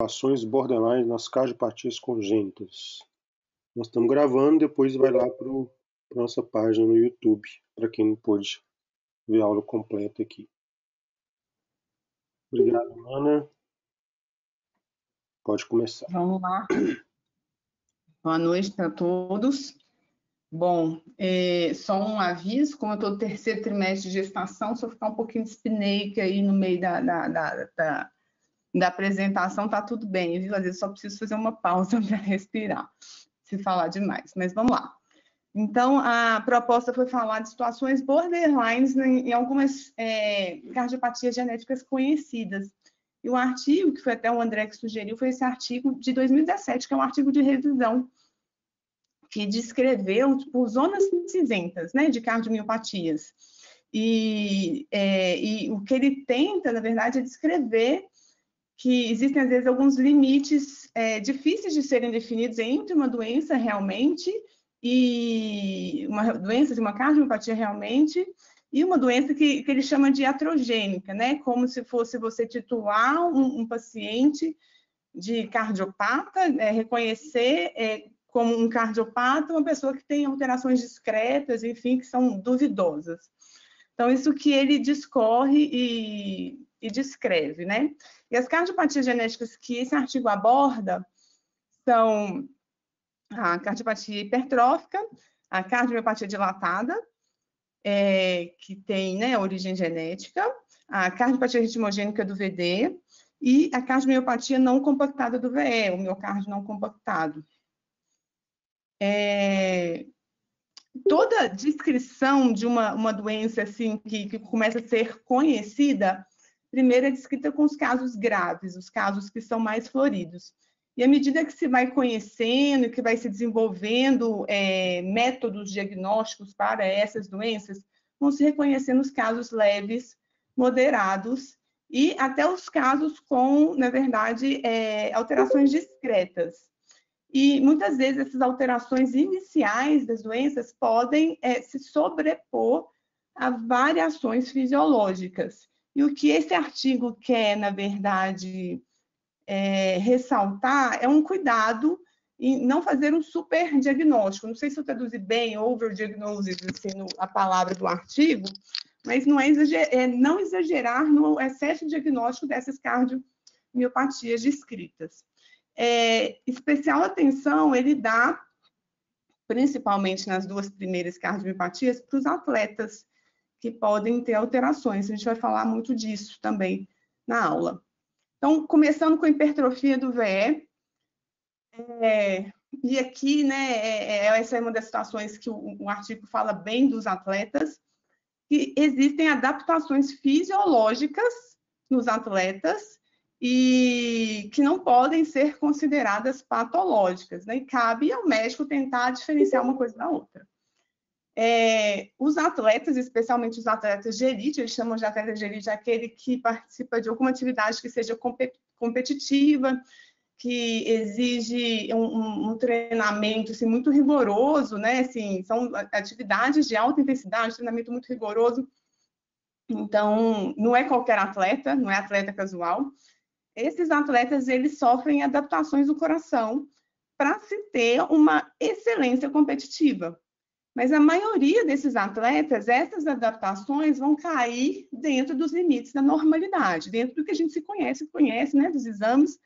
situações borderline nas cardiopatias congênitas. Nós estamos gravando, depois vai lá para a nossa página no YouTube, para quem não pôde ver a aula completa aqui. Obrigado, Ana. Pode começar. Vamos lá. Boa noite para todos. Bom, só um aviso, como eu estou no terceiro trimestre de gestação, se eu ficar um pouquinho dispineica aí no meio da apresentação, tá tudo bem, viu? Às vezes só preciso fazer uma pausa para respirar, se falar demais, mas vamos lá. Então, a proposta foi falar de situações borderlines em algumas cardiopatias genéticas conhecidas. E o artigo, que foi até o André que sugeriu, foi esse artigo de 2017, que é um artigo de revisão, que descreveu zonas cinzentas, né, de cardiomiopatias. E o que ele tenta, na verdade, é descrever que existem, às vezes, alguns limites difíceis de serem definidos entre uma doença realmente e uma doença de uma cardiomiopatia realmente e uma doença que ele chama de iatrogênica, né? Como se fosse você titular um paciente de cardiopata, reconhecer como um cardiopata uma pessoa que tem alterações discretas, enfim, que são duvidosas. Então, isso que ele discorre e descreve, né? E as cardiopatias genéticas que esse artigo aborda são a cardiopatia hipertrófica, a cardiomiopatia dilatada, que tem, né, origem genética, a cardiopatia ritmogênica do VD e a cardiomiopatia não compactada do VE, o miocárdio não compactado. Toda descrição de uma doença assim que começa a ser conhecida, primeiro é descrita com os casos graves, os casos que são mais floridos. E à medida que se vai conhecendo, que vai se desenvolvendo métodos diagnósticos para essas doenças, vão se reconhecendo os casos leves, moderados e até os casos com, na verdade, alterações discretas. E muitas vezes essas alterações iniciais das doenças podem se sobrepor a variações fisiológicas. E o que esse artigo quer, na verdade, ressaltar é um cuidado em não fazer um super diagnóstico. Não sei se eu traduzi bem, overdiagnosis, assim, a palavra do artigo, mas não não exagerar no excesso de diagnóstico dessas cardiomiopatias descritas. Especial atenção ele dá, principalmente nas duas primeiras cardiomiopatias, para os atletas que podem ter alterações. A gente vai falar muito disso também na aula. Então, começando com a hipertrofia do VE, e aqui, né, essa é uma das situações que o artigo fala bem dos atletas, que existem adaptações fisiológicas nos atletas e que não podem ser consideradas patológicas, né? E cabe ao médico tentar diferenciar uma coisa da outra. Os atletas, especialmente os atletas de elite, eles chamam de atleta de elite aquele que participa de alguma atividade que seja competitiva, que exige um treinamento assim, muito rigoroso, né? Assim, são atividades de alta intensidade, treinamento muito rigoroso. Então, não é qualquer atleta, não é atleta casual. Esses atletas, eles sofrem adaptações do coração para se ter uma excelência competitiva. Mas a maioria desses atletas, essas adaptações vão cair dentro dos limites da normalidade, dentro do que a gente se conhece, né, dos exames,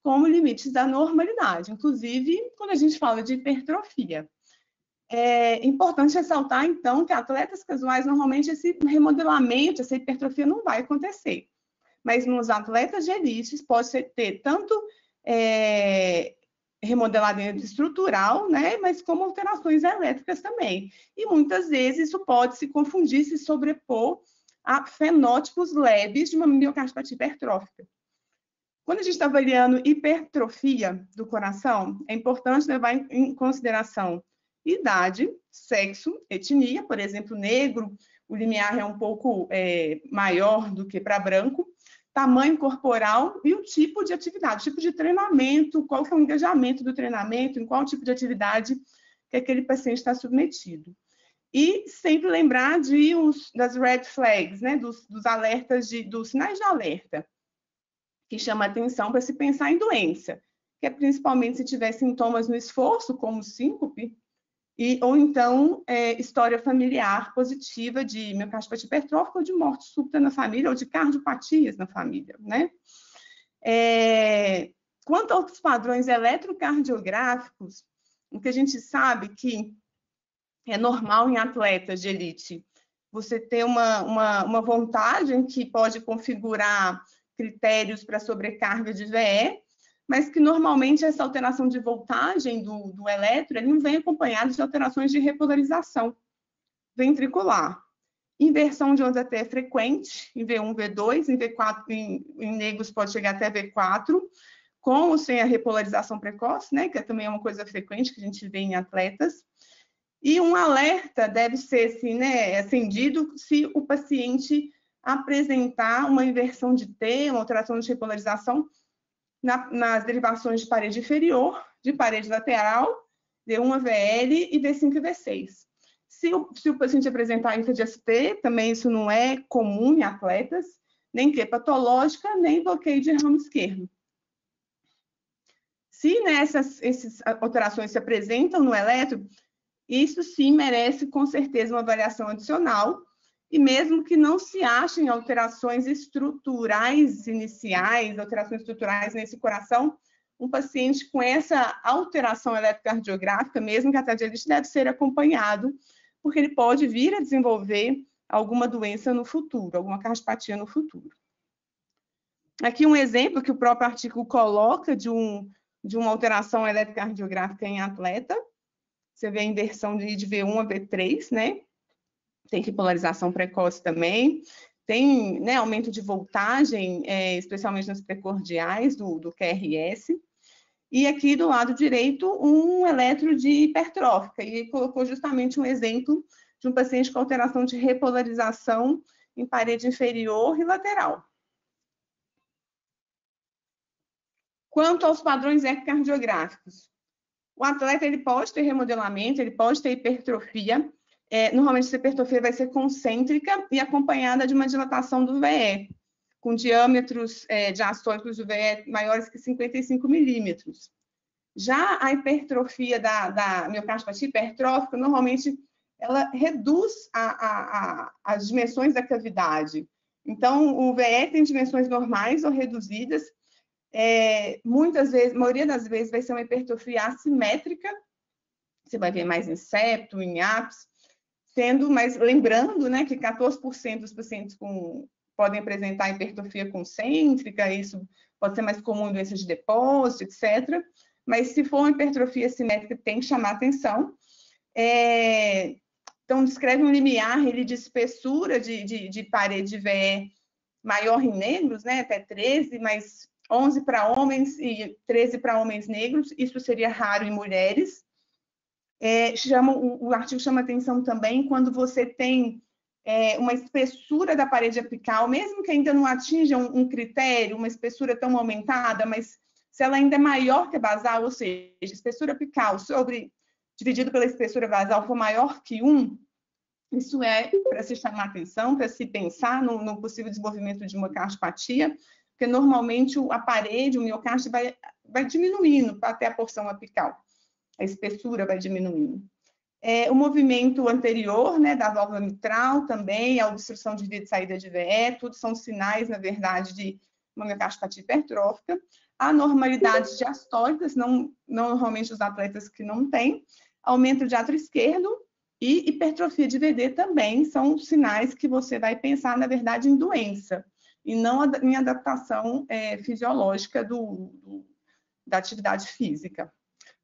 como limites da normalidade, inclusive quando a gente fala de hipertrofia. É importante ressaltar, então, que atletas casuais, normalmente, esse remodelamento, essa hipertrofia não vai acontecer. Mas nos atletas de elite, pode ter tanto remodelamento estrutural, né, mas como alterações elétricas também. E muitas vezes isso pode se confundir, se sobrepor a fenótipos leves de uma miocardiopatia hipertrófica. Quando a gente está avaliando hipertrofia do coração, é importante levar em consideração idade, sexo, etnia, por exemplo, negro, o limiar é um pouco maior do que para branco, tamanho corporal e o tipo de atividade, o tipo de treinamento, qual que é o engajamento do treinamento, em qual tipo de atividade que aquele paciente está submetido. E sempre lembrar das red flags, né, dos alertas, dos sinais de alerta. que chama atenção para se pensar em doença, que é principalmente se tiver sintomas no esforço, como síncope, ou então história familiar positiva de miocardiopatia hipertrófica ou de morte súbita na família, ou de cardiopatias na família, né? Quanto aos padrões eletrocardiográficos, o que a gente sabe que é normal em atletas de elite, você ter uma voltagem que pode configurar critérios para sobrecarga de VE, mas que normalmente essa alteração de voltagem do eletro ele não vem acompanhado de alterações de repolarização ventricular. Inversão de onda T é frequente, em V1, V2, em V4, em negros pode chegar até V4, com ou sem a repolarização precoce, né, que também é uma coisa frequente que a gente vê em atletas. E um alerta deve ser assim, né, acendido se o paciente apresentar uma inversão de T, uma alteração de repolarização nas derivações de parede inferior, de parede lateral, D1 VL e V5 e V6. Se o paciente apresentar INFA de ST, também isso não é comum em atletas, nem que patológica, nem bloqueio de ramo esquerdo. Se essas alterações se apresentam no eletro, isso sim merece com certeza uma avaliação adicional, e mesmo que não se achem alterações estruturais iniciais, alterações estruturais nesse coração, um paciente com essa alteração eletrocardiográfica, mesmo que a elite, deve ser acompanhado, porque ele pode vir a desenvolver alguma doença no futuro, alguma cardiopatia no futuro. Aqui um exemplo que o próprio artigo coloca de uma alteração eletrocardiográfica em atleta. Você vê a inversão de V1 a V3, né? Tem repolarização precoce também. Tem, né, aumento de voltagem, especialmente nas precordiais do QRS. E aqui do lado direito, um eletro de hipertrófica. E colocou justamente um exemplo de um paciente com alteração de repolarização em parede inferior e lateral. Quanto aos padrões ecocardiográficos, o atleta ele pode ter remodelamento, ele pode ter hipertrofia. Normalmente essa hipertrofia vai ser concêntrica e acompanhada de uma dilatação do VE, com diâmetros diastólicos do VE maiores que 55 milímetros. Já a hipertrofia da miocardiopatia hipertrófica, normalmente ela reduz as dimensões da cavidade. Então, o VE tem dimensões normais ou reduzidas. Muitas vezes, a maioria das vezes, vai ser uma hipertrofia assimétrica. Você vai ver mais em septo, em ápice, mas lembrando, né, que 14% dos pacientes podem apresentar hipertrofia concêntrica, isso pode ser mais comum em doenças de depósito, etc. Mas se for uma hipertrofia assimétrica, tem que chamar atenção. Então, descreve um limiar de espessura de parede VE maior em negros, né, até 13, mas 11 para homens e 13 para homens negros, isso seria raro em mulheres. O artigo chama atenção também quando você tem uma espessura da parede apical, mesmo que ainda não atinja um critério, uma espessura tão aumentada, mas se ela ainda é maior que a basal, ou seja, espessura apical dividido pela espessura basal for maior que 1, isso é para se chamar atenção, para se pensar no possível desenvolvimento de uma cardiopatia, porque normalmente a parede, o miocárdio vai diminuindo até a porção apical. A espessura vai diminuindo. O movimento anterior, né, da válvula mitral também, a obstrução de via de saída de VE, tudo são sinais, na verdade, de uma miocardiopatia hipertrófica. Anormalidades diastólicas, não normalmente os atletas que não têm. Aumento de átrio esquerdo e hipertrofia de VD também são sinais que você vai pensar, na verdade, em doença, e não em adaptação fisiológica da atividade física.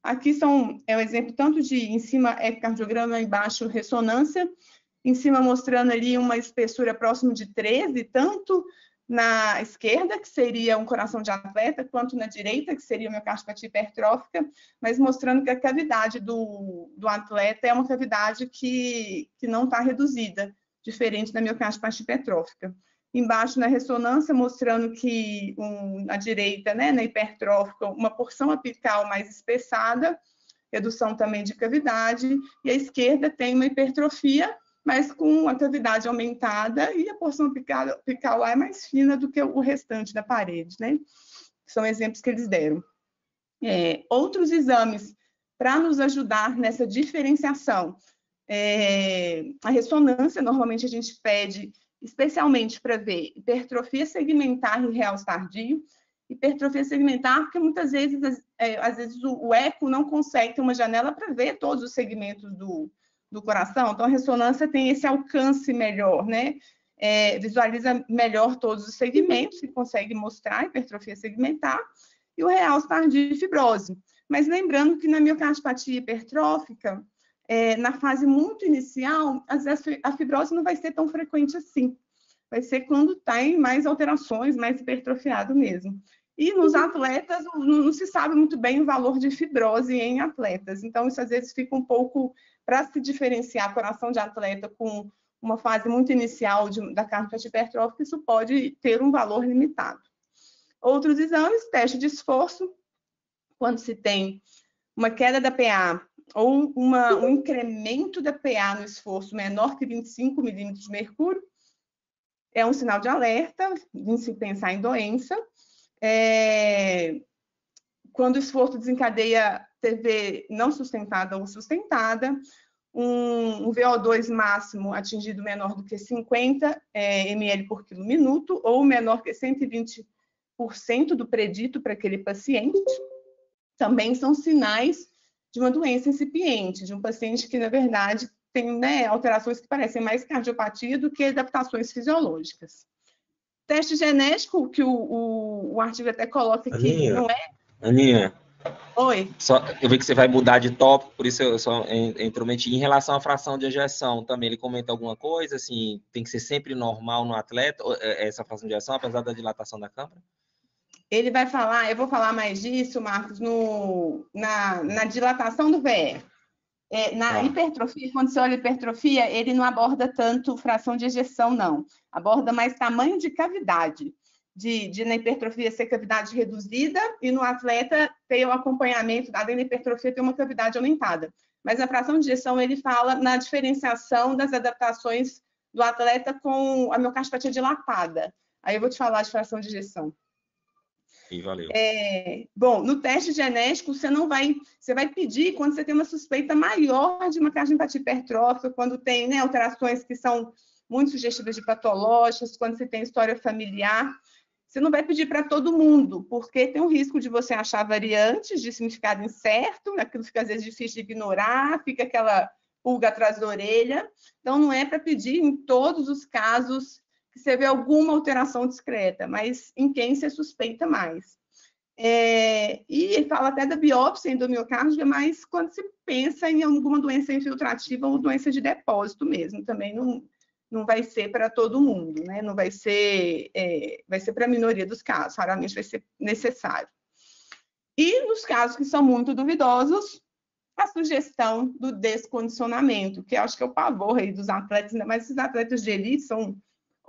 Aqui é um exemplo tanto de em cima ecocardiograma, embaixo ressonância, em cima mostrando ali uma espessura próximo de 13, tanto na esquerda, que seria um coração de atleta, quanto na direita, que seria uma miocardiopatia hipertrófica, mas mostrando que a cavidade do atleta é uma cavidade que não está reduzida, diferente da miocardiopatia hipertrófica. Embaixo na ressonância, mostrando que na direita, né, na hipertrófica, uma porção apical mais espessada, redução também de cavidade, e a esquerda tem uma hipertrofia, mas com a cavidade aumentada e a porção apical A é mais fina do que o restante da parede, né? São exemplos que eles deram. Outros exames para nos ajudar nessa diferenciação. A ressonância, normalmente a gente pede especialmente para ver hipertrofia segmentar e realce tardio. Hipertrofia segmentar, porque muitas vezes, às vezes o eco não consegue ter uma janela para ver todos os segmentos do coração, então a ressonância tem esse alcance melhor, né? Visualiza melhor todos os segmentos e consegue mostrar a hipertrofia segmentar, e o realce tardio e fibrose. Mas lembrando que na miocardiopatia hipertrófica, na fase muito inicial, às vezes a fibrose não vai ser tão frequente assim. Vai ser quando tem mais alterações, mais hipertrofiado mesmo. E nos atletas, não se sabe muito bem o valor de fibrose em atletas. Então, isso às vezes fica um pouco, para se diferenciar coração de atleta com uma fase muito inicial da cardiopatia hipertrófica, isso pode ter um valor limitado. Outros exames, teste de esforço, quando se tem uma queda da PA ou um incremento da PA no esforço menor que 25 milímetros de mercúrio, é um sinal de alerta, em se pensar em doença. Quando o esforço desencadeia TV não sustentada ou sustentada, um VO2 máximo atingido menor do que 50 ml por quilo minuto ou menor que 120% do predito para aquele paciente, também são sinais de uma doença incipiente, de um paciente que, na verdade, tem, né, alterações que parecem mais cardiopatia do que adaptações fisiológicas. Teste genético, que o artigo até coloca aqui, Aninha, não é? Aninha, Oi. eu vi que você vai mudar de tópico, por isso eu só intrometi. Em relação à fração de ejeção, também ele comenta alguma coisa, assim, tem que ser sempre normal no atleta, essa fração de ejeção, apesar da dilatação da câmara? Ele vai falar, eu vou falar mais disso, Marcos, na dilatação do VE. Na hipertrofia, quando você olha hipertrofia, ele não aborda tanto fração de ejeção, não. Aborda mais tamanho de cavidade. Na hipertrofia ser cavidade reduzida e no atleta ter o acompanhamento, além da hipertrofia ter uma cavidade aumentada. Mas na fração de ejeção ele fala na diferenciação das adaptações do atleta com a miocardiopatia dilatada. Aí eu vou te falar de fração de ejeção. E valeu. Bom, no teste genético, você vai pedir quando você tem uma suspeita maior de uma cardiopatia hipertrófica, quando tem, né, alterações que são muito sugestivas de patológicas, quando você tem história familiar. Você não vai pedir para todo mundo, porque tem o risco de você achar variantes de significado incerto, aquilo fica às vezes difícil de ignorar, fica aquela pulga atrás da orelha. Então, não é para pedir em todos os casos que você vê alguma alteração discreta, mas em quem você suspeita mais. E ele fala até da biópsia endomiocárdica, mas quando se pensa em alguma doença infiltrativa ou doença de depósito mesmo, também não vai ser para todo mundo, né? Não vai ser, vai ser para a minoria dos casos, raramente vai ser necessário. E nos casos que são muito duvidosos, a sugestão do descondicionamento, que eu acho que é o pavor aí dos atletas, ainda mais esses atletas de elite são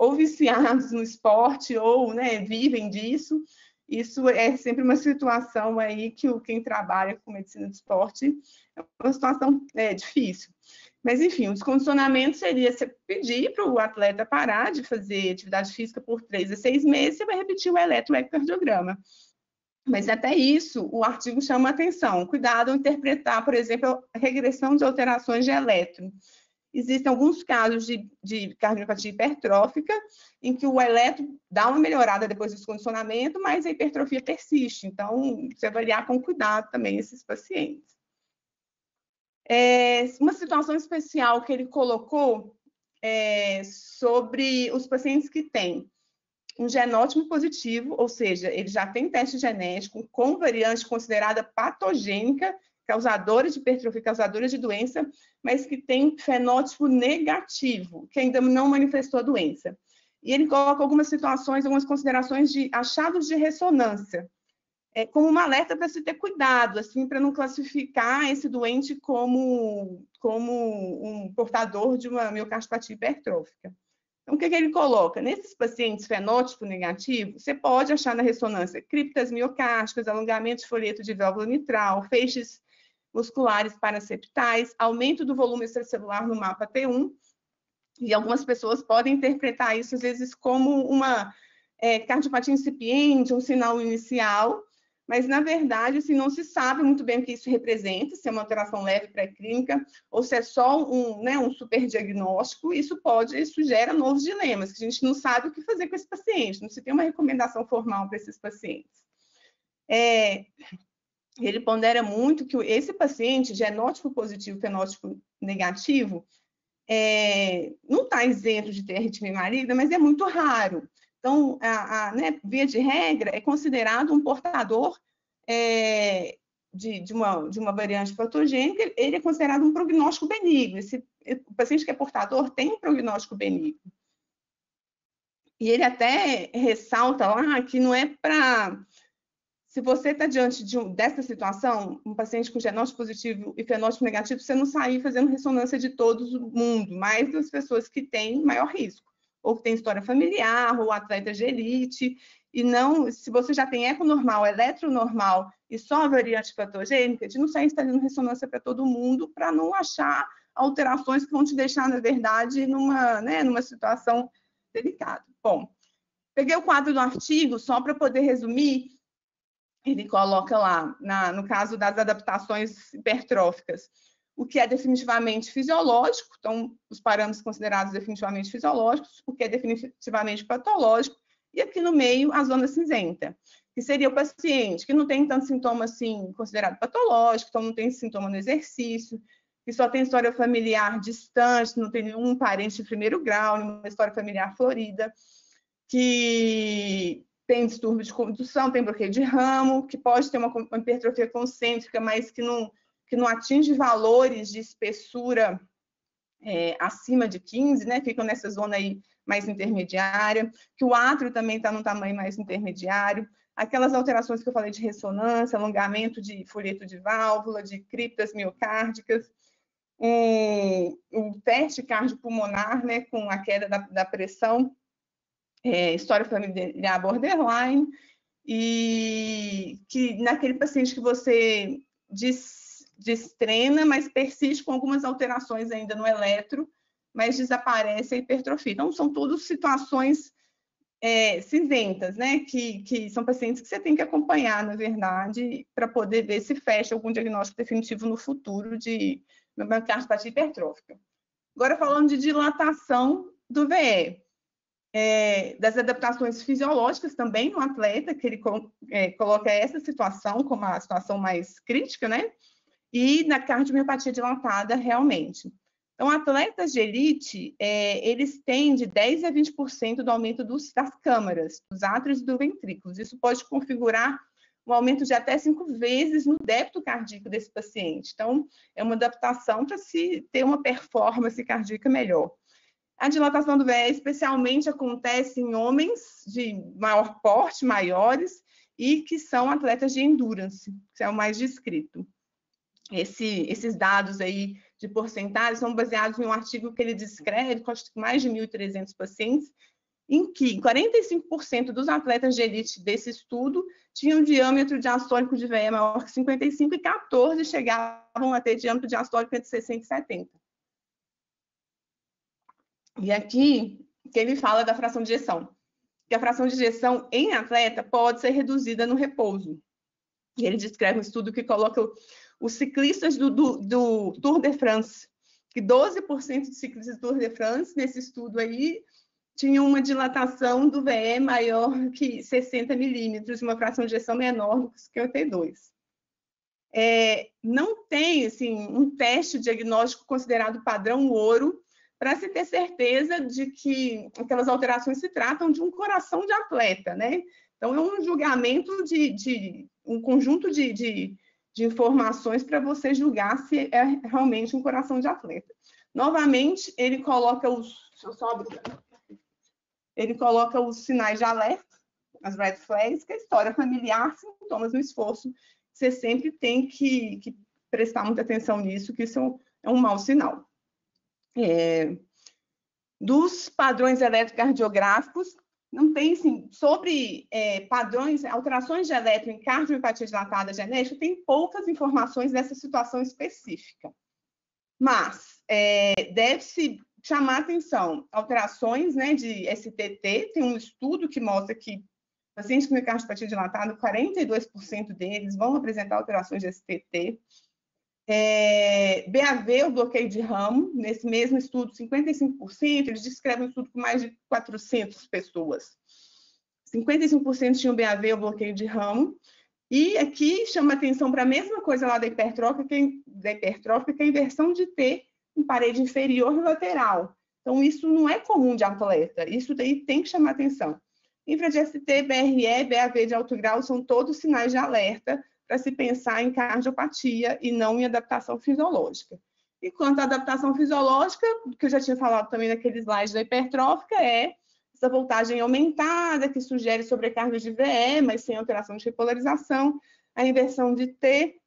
ou viciados no esporte ou, né, vivem disso. Isso é sempre uma situação aí que quem trabalha com medicina do esporte é uma situação difícil. Mas, enfim, o descondicionamento seria você pedir para o atleta parar de fazer atividade física por 3 a 6 meses e vai repetir o eletrocardiograma. Mas até isso, o artigo chama atenção. Cuidado ao interpretar, por exemplo, a regressão de alterações de eletro. Existem alguns casos de cardiopatia hipertrófica em que o eletro dá uma melhorada depois do descondicionamento, mas a hipertrofia persiste. Então, você avaliar com cuidado também esses pacientes. Uma situação especial que ele colocou sobre os pacientes que têm um genótipo positivo, ou seja, ele já tem teste genético com variante considerada patogênica, causadora de hipertrofia, causadora de doença, mas que tem fenótipo negativo, que ainda não manifestou a doença. E ele coloca algumas situações, algumas considerações de achados de ressonância, como uma alerta para se ter cuidado, assim, para não classificar esse doente como um portador de uma miocardiopatia hipertrófica. Então, o que ele coloca? Nesses pacientes fenótipo negativo, você pode achar na ressonância criptas miocárdicas, alongamento de folheto de válvula mitral, feixes musculares paraceptais, aumento do volume extracelular no mapa T1 E algumas pessoas podem interpretar isso, às vezes, como uma cardiopatia incipiente, um sinal inicial, mas, na verdade, assim, não se sabe muito bem o que isso representa, se é uma alteração leve pré-clínica ou se é só um superdiagnóstico. Isso gera novos dilemas, que a gente não sabe o que fazer com esse paciente, não se tem uma recomendação formal para esses pacientes. Ele pondera muito que esse paciente, genótipo positivo, fenótipo negativo, não está isento de ter arritmia maligna, mas é muito raro. Então, via de regra, é considerado um portador de uma variante patogênica, ele é considerado um prognóstico benigno. O paciente que é portador tem um prognóstico benigno. E ele até ressalta lá que não é para... Se você está diante dessa situação, um paciente com genótipo positivo e fenótipo negativo, você não sair fazendo ressonância de todo mundo, mas das pessoas que têm maior risco, ou que tem história familiar, ou atleta de elite, e não, se você já tem eco normal, eletro normal e só a variante patogênica, de não sair fazendo ressonância para todo mundo, para não achar alterações que vão te deixar, na verdade, numa situação delicada. Bom, peguei o quadro do artigo só para poder resumir. Ele coloca lá, no caso das adaptações hipertróficas, o que é definitivamente fisiológico, então, os parâmetros considerados definitivamente fisiológicos, o que é definitivamente patológico, e aqui no meio, a zona cinzenta, que seria o paciente que não tem tanto sintoma assim, considerado patológico, então não tem sintoma no exercício, que só tem história familiar distante, não tem nenhum parente de primeiro grau, nenhuma história familiar florida, que tem distúrbio de condução, tem bloqueio de ramo, que pode ter uma hipertrofia concêntrica, mas que não atinge valores de espessura acima de 15, né? Ficam nessa zona aí mais intermediária, que o átrio também está num tamanho mais intermediário, aquelas alterações que eu falei de ressonância, alongamento de folheto de válvula, de criptas miocárdicas, o teste cardiopulmonar, né, com a queda da pressão, história familiar borderline, e que naquele paciente que você destrena, mas persiste com algumas alterações ainda no eletro, mas desaparece a hipertrofia. Então, são todas situações cinzentas, né? Que são pacientes que você tem que acompanhar, na verdade, para poder ver se fecha algum diagnóstico definitivo no futuro de cardiopatia hipertrófica. Agora, falando de dilatação do VE. Das adaptações fisiológicas também no atleta, que ele coloca essa situação como a situação mais crítica, né? E na cardiomiopatia dilatada, realmente. Então, atletas de elite, eles têm de 10% a 20% do aumento das câmaras, dos átrios e do ventrículos. Isso pode configurar um aumento de até 5 vezes no débito cardíaco desse paciente. Então, é uma adaptação para se ter uma performance cardíaca melhor. A dilatação do VE especialmente acontece em homens de maior porte, maiores, e que são atletas de endurance, que é o mais descrito. Esses dados aí de porcentagem são baseados em um artigo que ele descreve, com mais de 1.300 pacientes, em que 45% dos atletas de elite desse estudo tinham diâmetro diastólico de VE maior que 55 e 14 chegavam a ter diâmetro diastólico entre 60 e 70. E aqui, que ele fala da fração de ejeção, que a fração de ejeção em atleta pode ser reduzida no repouso. E ele descreve um estudo que coloca os ciclistas do Tour de France, que 12% dos ciclistas do Tour de France, nesse estudo aí, tinham uma dilatação do VE maior que 60 milímetros, uma fração de ejeção menor do que 52. Não tem assim, um teste diagnóstico considerado padrão ouro para se ter certeza de que aquelas alterações se tratam de um coração de atleta, né? Então, é um julgamento um conjunto de informações para você julgar se é realmente um coração de atleta. Novamente, ele coloca os sinais de alerta, as red flags, que é a história familiar, sintomas no esforço. Você sempre tem que prestar muita atenção nisso, que isso é um mau sinal. Dos padrões eletrocardiográficos, não tem, assim, sobre padrões, alterações de eletro em cardiomiopatia dilatada genética, tem poucas informações dessa situação específica. Mas deve-se chamar atenção, alterações, né, de STT, tem um estudo que mostra que pacientes com miocardiopatía dilatada, 42% deles vão apresentar alterações de STT. BAV, o bloqueio de ramo, nesse mesmo estudo, 55%, eles descrevem um estudo com mais de 400 pessoas. 55% tinham BAV, o bloqueio de ramo. E aqui chama atenção para a mesma coisa lá da hipertrófica, que é a inversão de T em parede inferior e lateral. Então, isso não é comum de atleta, isso daí tem que chamar atenção. Infra de ST, BRE, BAV de alto grau são todos sinais de alerta para se pensar em cardiopatia e não em adaptação fisiológica. E quanto à adaptação fisiológica, que eu já tinha falado também naquele slide da hipertrófica, é essa voltagem aumentada, que sugere sobrecarga de VE, mas sem alteração de repolarização, a inversão de T,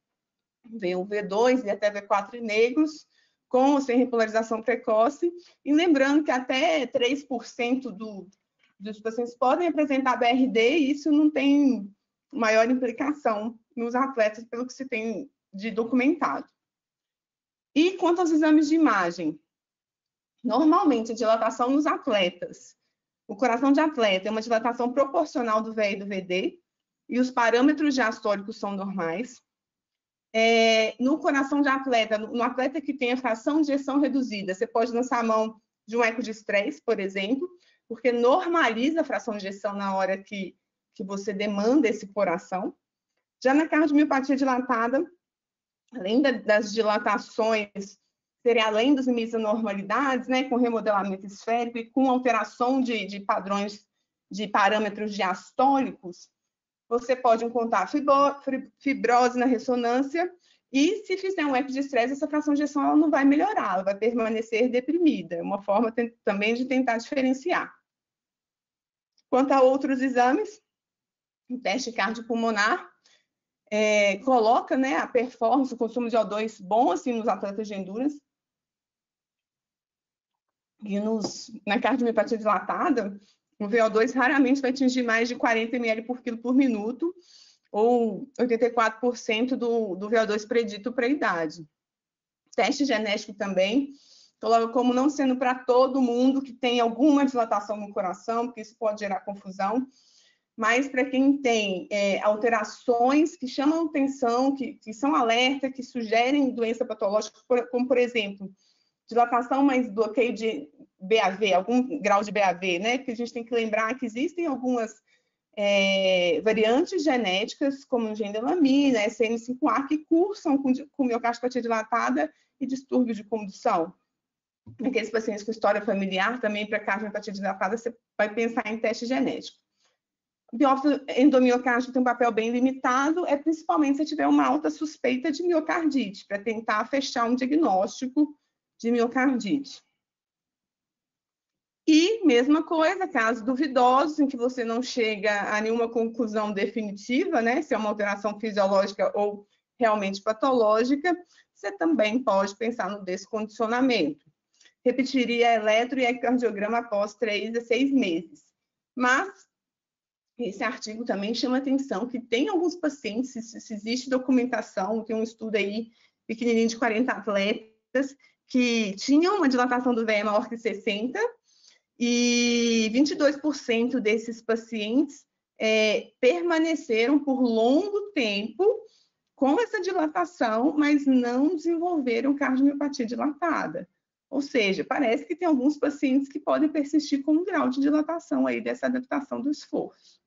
V1, V2 e até V4 em negros, com ou sem repolarização precoce, e lembrando que até 3% dos pacientes podem apresentar BRD, e isso não tem maior implicação nos atletas, pelo que se tem de documentado. E quanto aos exames de imagem, normalmente a dilatação nos atletas, o coração de atleta é uma dilatação proporcional do VE e do VD, e os parâmetros diastólicos são normais. No coração de atleta, no atleta que tem a fração de ejeção reduzida, você pode lançar a mão de um eco de estresse, por exemplo, porque normaliza a fração de ejeção na hora que você demanda esse coração. Já na cardiomiopatia dilatada, além das dilatações, seria além dos limites da normalidade, né, com remodelamento esférico e com alteração de padrões de parâmetros diastólicos, você pode encontrar fibrose na ressonância e, se fizer um eco de estresse, essa fração de ejeção ela não vai melhorar, ela vai permanecer deprimida. É uma forma também de tentar diferenciar. Quanto a outros exames, o teste cardiopulmonar coloca, né, a performance, o consumo de O2 bom assim, nos atletas de endurance. E na cardiomiopatia dilatada, o VO2 raramente vai atingir mais de 40 ml por quilo por minuto, ou 84% do VO2 predito para a idade. Teste genético também, coloca como não sendo para todo mundo que tem alguma dilatação no coração, porque isso pode gerar confusão, mas para quem tem alterações que chamam atenção, que são alerta, que sugerem doença patológica, como, por exemplo, dilatação, mas bloqueio de BAV, algum grau de BAV, né? Porque a gente tem que lembrar que existem algumas variantes genéticas, como gendelamina, SN5A, que cursam com miocardiopatia dilatada e distúrbio de condução. Aqueles pacientes com história familiar, também para cardiopatia dilatada, você vai pensar em teste genético. Biópsia endomiocárdica tem um papel bem limitado, principalmente se tiver uma alta suspeita de miocardite, para tentar fechar um diagnóstico de miocardite. E, mesma coisa, casos duvidosos, em que você não chega a nenhuma conclusão definitiva, né, se é uma alteração fisiológica ou realmente patológica, você também pode pensar no descondicionamento. Repetiria eletro e ecocardiograma após 3 a 6 meses. Mas esse artigo também chama atenção que tem alguns pacientes, se existe documentação, tem um estudo aí pequenininho de 40 atletas, que tinham uma dilatação do VE maior que 60, e 22% desses pacientes permaneceram por longo tempo com essa dilatação, mas não desenvolveram cardiomiopatia dilatada. Ou seja, parece que tem alguns pacientes que podem persistir com um grau de dilatação aí dessa adaptação do esforço.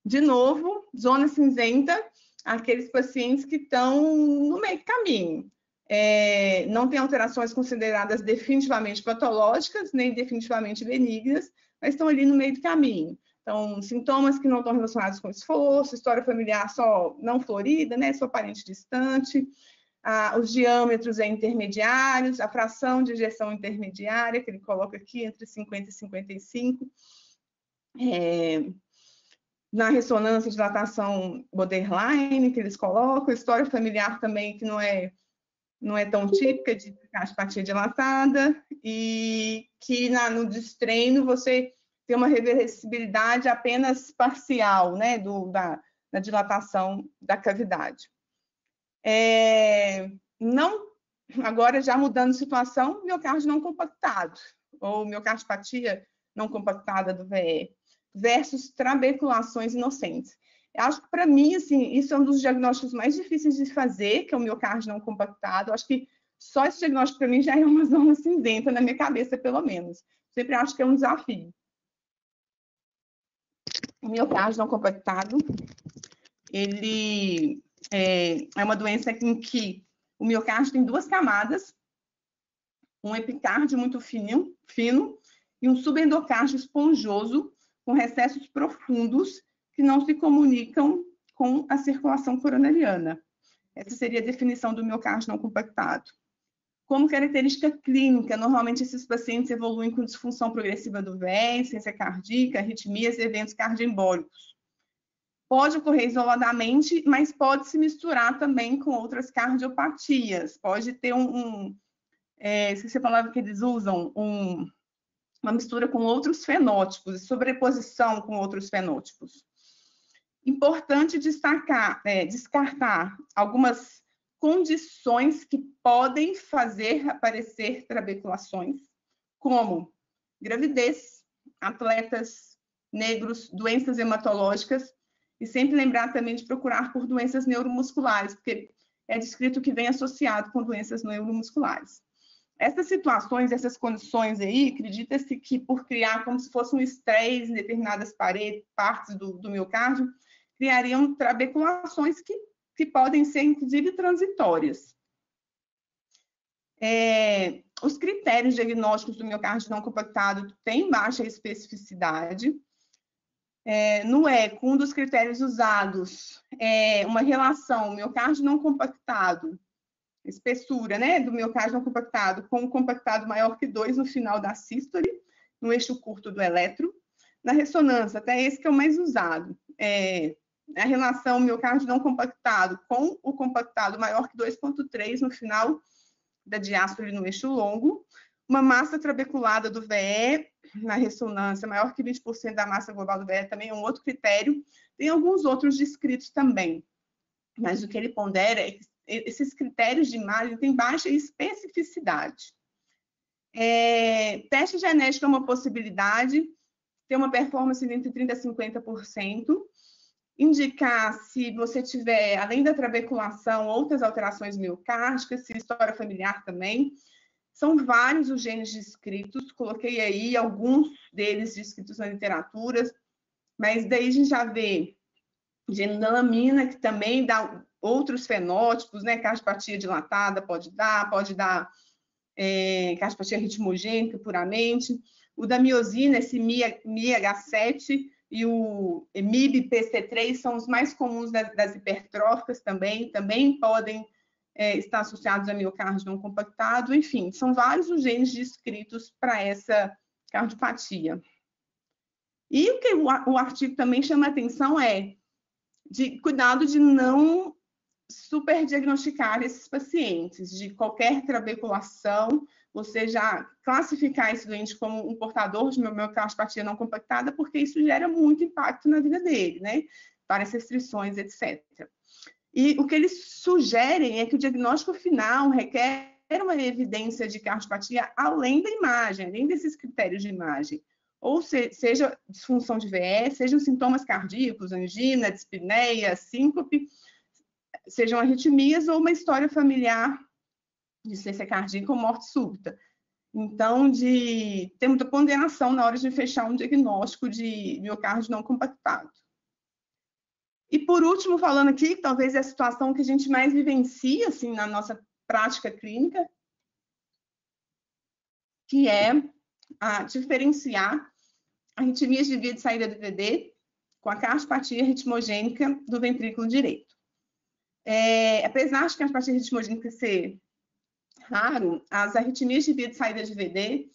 De novo, zona cinzenta, aqueles pacientes que estão no meio do caminho. Não tem alterações consideradas definitivamente patológicas, nem definitivamente benignas, mas estão ali no meio do caminho. Então, sintomas que não estão relacionados com esforço, história familiar só não florida, né, só parente distante, os diâmetros intermediários, a fração de ejeção intermediária, que ele coloca aqui entre 50 e 55, na ressonância, dilatação borderline, que eles colocam, história familiar também, que não é tão típica de cardiopatia dilatada, e que no destreino você tem uma reversibilidade apenas parcial, né, da dilatação da cavidade. Não Agora, já mudando de situação, miocárdio não compactado, ou miocardiopatia não compactada do VE, versus trabeculações inocentes. Eu acho que, para mim, assim, isso é um dos diagnósticos mais difíceis de fazer, que é o miocárdio não compactado. Eu acho que só esse diagnóstico, para mim, já é uma zona cinzenta na minha cabeça, pelo menos. Sempre acho que é um desafio. O miocárdio não compactado, ele é uma doença em que o miocárdio tem duas camadas, um epicárdio muito fino e um subendocárdio esponjoso, com recessos profundos que não se comunicam com a circulação coronariana. Essa seria a definição do miocárdio não compactado. Como característica clínica, normalmente esses pacientes evoluem com disfunção progressiva do VE, insuficiência cardíaca, arritmias e eventos cardioembólicos. Pode ocorrer isoladamente, mas pode se misturar também com outras cardiopatias. Pode ter esqueci a palavra que eles usam, uma mistura com outros fenótipos, sobreposição com outros fenótipos. Importante descartar algumas condições que podem fazer aparecer trabeculações, como gravidez, atletas negros, doenças hematológicas, e sempre lembrar também de procurar por doenças neuromusculares, porque é descrito que vem associado com doenças neuromusculares. Essas situações, essas condições aí, acredita-se que por criar como se fosse um estresse em determinadas partes do miocárdio, criariam trabeculações que podem ser, inclusive, transitórias. Os critérios diagnósticos do miocárdio não compactado têm baixa especificidade. No ECO, um dos critérios usados é uma relação miocárdio não compactado, espessura, né, do miocárdio não compactado com um compactado maior que 2 no final da sístole, no eixo curto do eletro. Na ressonância, até esse que é o mais usado, a relação miocárdio não compactado com o compactado maior que 2,3 no final da diástole no eixo longo, uma massa trabeculada do VE na ressonância maior que 20% da massa global do VE também é um outro critério. Tem alguns outros descritos também, mas o que ele pondera é que esses critérios de imagem têm baixa especificidade. Teste genético é uma possibilidade, ter uma performance de entre 30% a 50%, indicar se você tiver, além da trabeculação, outras alterações miocárdicas, se história familiar também. São vários os genes descritos, coloquei aí alguns deles descritos na literatura, mas daí a gente já vê gene da lamina, que também dá outros fenótipos, né? Cardiopatia dilatada pode dar cardiopatia ritmogênica puramente. O da miosina, esse MIH7 e o MIB-PC3 são os mais comuns das hipertróficas também podem estar associados a miocárdio não compactado. Enfim, são vários os genes descritos para essa cardiopatia. E o que o artigo também chama a atenção é de cuidado de não superdiagnosticar esses pacientes, de qualquer trabeculação, você já classificar esse doente como um portador de miocardiopatia não compactada, porque isso gera muito impacto na vida dele, né? Várias restrições, etc. E o que eles sugerem é que o diagnóstico final requer uma evidência de cardiopatia além da imagem, além desses critérios de imagem. Ou seja disfunção de VE, sejam sintomas cardíacos, angina, dispneia, síncope, sejam arritmias ou uma história familiar de insuficiência cardíaca ou morte súbita. Então, tem muita ponderação na hora de fechar um diagnóstico de miocárdio não compactado. E, por último, falando aqui, talvez é a situação que a gente mais vivencia assim, na nossa prática clínica, que é a diferenciar arritmias de via de saída do VD com a cardiopatia ritmogênica do ventrículo direito. Apesar de cardiopatia ritmogênica ser raro, as arritmias de via de saída de VD,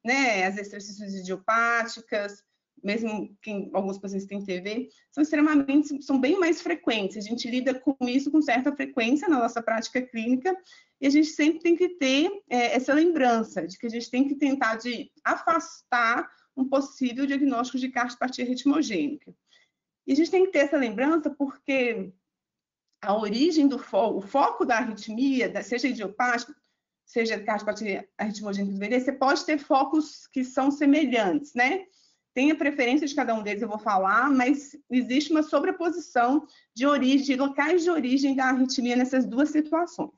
né, as exercícios idiopáticas, mesmo que alguns pacientes têm TV, são bem mais frequentes. A gente lida com isso com certa frequência na nossa prática clínica e a gente sempre tem que ter essa lembrança de que a gente tem que tentar de afastar um possível diagnóstico de cardiopatia ritmogênica. E a gente tem que ter essa lembrança porque a origem o foco da arritmia, seja idiopática, seja cardiopatia arritmogênica do VD, você pode ter focos que são semelhantes, né? Tem a preferência de cada um deles, eu vou falar, mas existe uma sobreposição de origem, de locais de origem da arritmia nessas duas situações.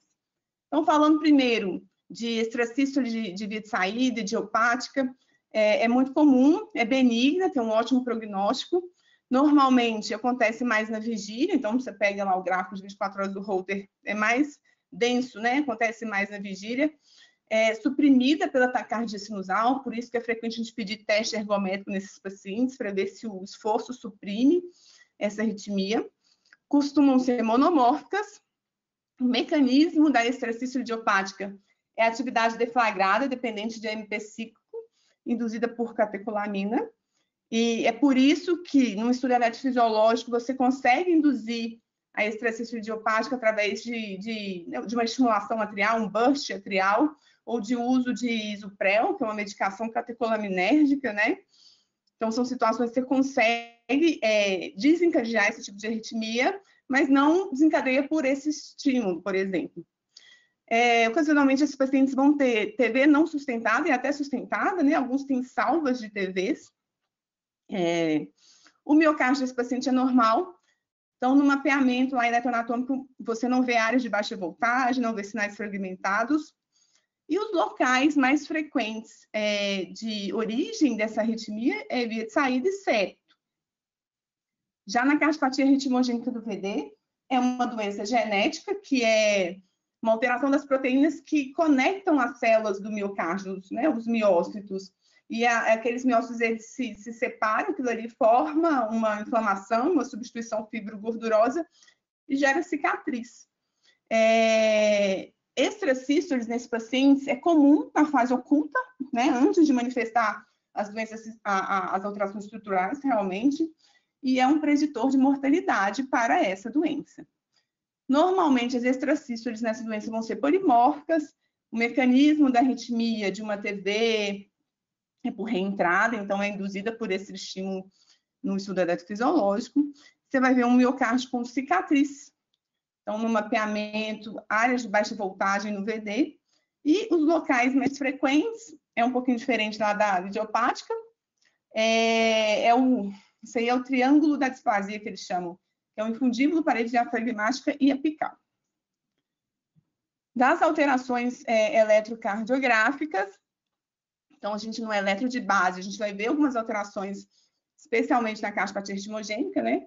Então, falando primeiro de extrasístole de via de saída, idiopática, é muito comum, é benigna, tem um ótimo prognóstico. Normalmente, acontece mais na vigília, então você pega lá o gráfico de 24 horas do Holter, é mais denso, né? Acontece mais na vigília. É suprimida pela taquicardia sinusal, por isso que é frequente a gente pedir teste ergométrico nesses pacientes, para ver se o esforço suprime essa arritmia. Costumam ser monomórficas. O mecanismo da extrasístole idiopática é a atividade deflagrada, dependente de AMP cíclico, induzida por catecolamina. E é por isso que, num estudo eletrofisiológico, você consegue induzir a extrasístole idiopática através de uma estimulação atrial, um burst atrial, ou de uso de isoprel, que é uma medicação catecolaminérgica, né? Então, são situações que você consegue desencadear esse tipo de arritmia, mas não desencadeia por esse estímulo, por exemplo. Ocasionalmente, esses pacientes vão ter TV não sustentada e até sustentada, né? Alguns têm salvas de TVs. O miocárdio desse paciente é normal. Então, no mapeamento lá eletroanatômico, você não vê áreas de baixa voltagem, não vê sinais fragmentados. E os locais mais frequentes de origem dessa arritmia é via de saída e septo. Já na cardiopatia arritmogênica do VD, é uma doença genética, que é uma alteração das proteínas que conectam as células do miocárdio, né, os miócitos. E aqueles miócitos eles se separam, aquilo ali forma uma inflamação, uma substituição fibro-gordurosa e gera cicatriz. Extrasístoles nesses pacientes é comum na fase oculta, né, antes de manifestar as doenças, as alterações estruturais realmente, e é um preditor de mortalidade para essa doença. Normalmente, as extrasístoles nessa doença vão ser polimórficas, o mecanismo da arritmia de uma TV é por reentrada, então é induzida por esse estímulo no estudo eletrofisiológico. Você vai ver um miocárdio com cicatriz. Então, no mapeamento, áreas de baixa voltagem no VD. E os locais mais frequentes, é um pouquinho diferente lá da idiopática, isso aí é o triângulo da displasia, que eles chamam, que é o infundíbulo, parede diafragmática e apical. Das alterações eletrocardiográficas, então, a gente no eletro de base, a gente vai ver algumas alterações, especialmente na cardiopatia arritmogênica, né?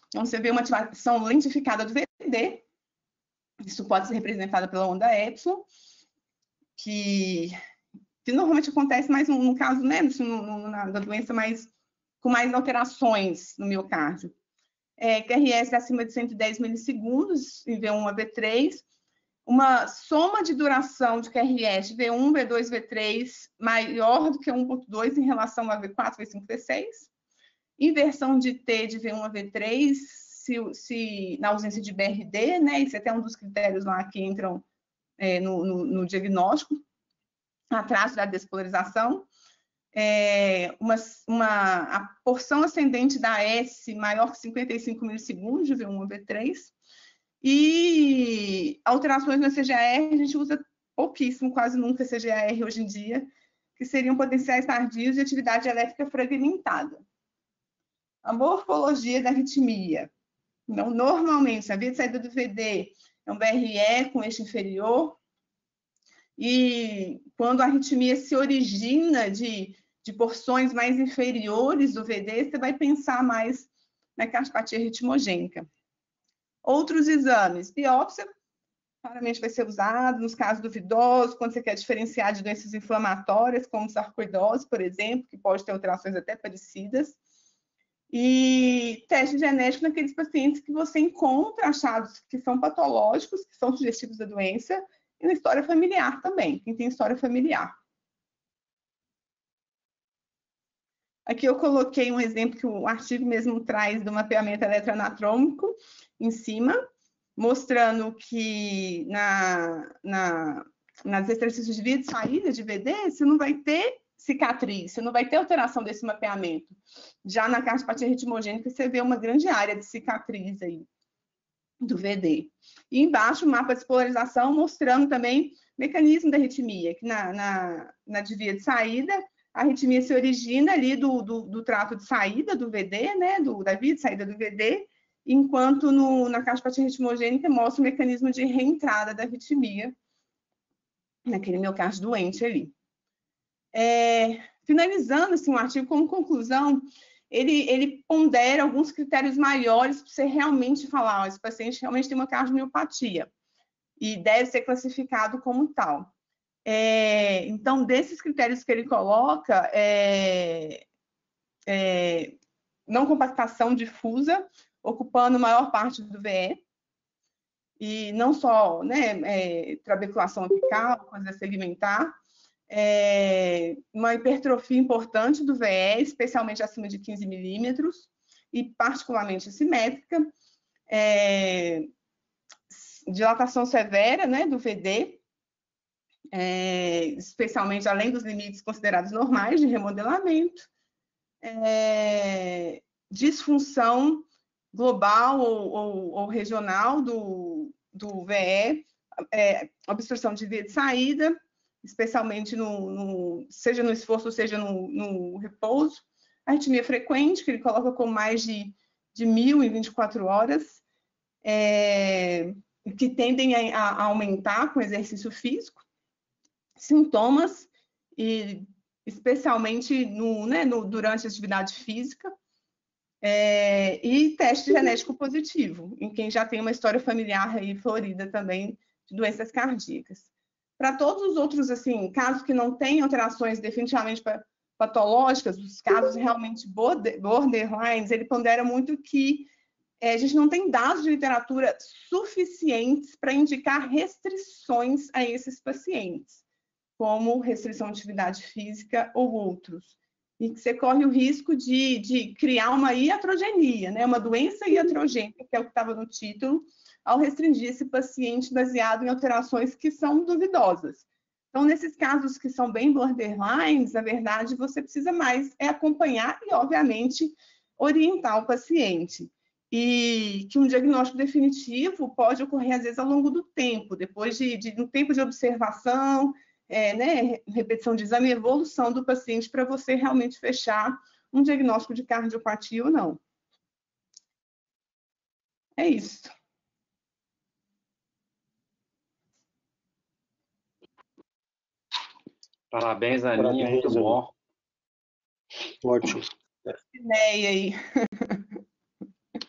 Então, você vê uma ativação lentificada do VD, isso pode ser representado pela onda epsilon, que normalmente acontece mais no caso, né, da doença com mais alterações no miocárdio. QRS acima de 110 milissegundos em V1 a V3, uma soma de duração de QRS de V1, V2, V3 maior do que 1.2 em relação a V4, V5, V6, inversão de T de V1 a V3, se na ausência de BRD, né? Isso é até um dos critérios lá que entram no diagnóstico, atraso da despolarização, a porção ascendente da S maior que 55 milissegundos de V1 a V3, e alterações no CGAR, a gente usa pouquíssimo, quase nunca CGAR hoje em dia, que seriam potenciais tardios de atividade elétrica fragmentada. A morfologia da arritmia. Então, normalmente, a via de saída do VD é um BRE com eixo inferior, e quando a arritmia se origina de porções mais inferiores do VD, você vai pensar mais na cardiopatia arritmogênica. Outros exames, biópsia, claramente vai ser usado nos casos duvidosos, quando você quer diferenciar de doenças inflamatórias, como sarcoidose, por exemplo, que pode ter alterações até parecidas. E teste genético naqueles pacientes que você encontra achados que são patológicos, que são sugestivos da doença, e na história familiar também, quem tem história familiar. Aqui eu coloquei um exemplo que o artigo mesmo traz do mapeamento eletroanatômico em cima, mostrando que nas exercícios de via de saída de VD, você não vai ter cicatriz, você não vai ter alteração desse mapeamento. Já na cardiopatia arritmogênica, você vê uma grande área de cicatriz aí. do VD. E embaixo o mapa de polarização mostrando também o mecanismo da arritmia, que na via de saída, a arritmia se origina ali do trato de saída do VD, né, da via de saída do VD, enquanto na cardiopatia ritmogênica mostra o mecanismo de reentrada da arritmia naquele miocárdio doente ali. Finalizando assim, um artigo como conclusão, ele pondera alguns critérios maiores para você realmente falar, esse paciente realmente tem uma cardiomiopatia e deve ser classificado como tal. Então, desses critérios que ele coloca, não compactação difusa, ocupando maior parte do VE, e não só, né, trabeculação apical, coisa segmentar, uma hipertrofia importante do VE, especialmente acima de 15 milímetros, e particularmente assimétrica, dilatação severa, né, do VD, especialmente além dos limites considerados normais de remodelamento, disfunção global ou regional do VE, obstrução de via de saída, especialmente seja no esforço, seja no repouso, arritmia frequente, que ele coloca com mais de 1.000 em 24 horas, que tendem a aumentar com exercício físico, sintomas, e especialmente durante a atividade física, e teste genético positivo, em quem já tem uma história familiar aí florida também de doenças cardíacas. Para todos os outros assim, casos que não têm alterações definitivamente patológicas, os casos realmente borderlines, ele pondera muito que a gente não tem dados de literatura suficientes para indicar restrições a esses pacientes, como restrição de atividade física ou outros. E que você corre o risco de criar uma iatrogenia, né? Uma doença iatrogênica, que é o que estava no título, ao restringir esse paciente baseado em alterações que são duvidosas. Então, nesses casos que são bem borderlines, na verdade, você precisa mais acompanhar e, obviamente, orientar o paciente. E que um diagnóstico definitivo pode ocorrer, às vezes, ao longo do tempo, depois de um tempo de observação, né, repetição de exame e evolução do paciente para você realmente fechar um diagnóstico de cardiopatia ou não. É isso. Parabéns, Aninha. Muito bom. Ótimo. Ideia aí.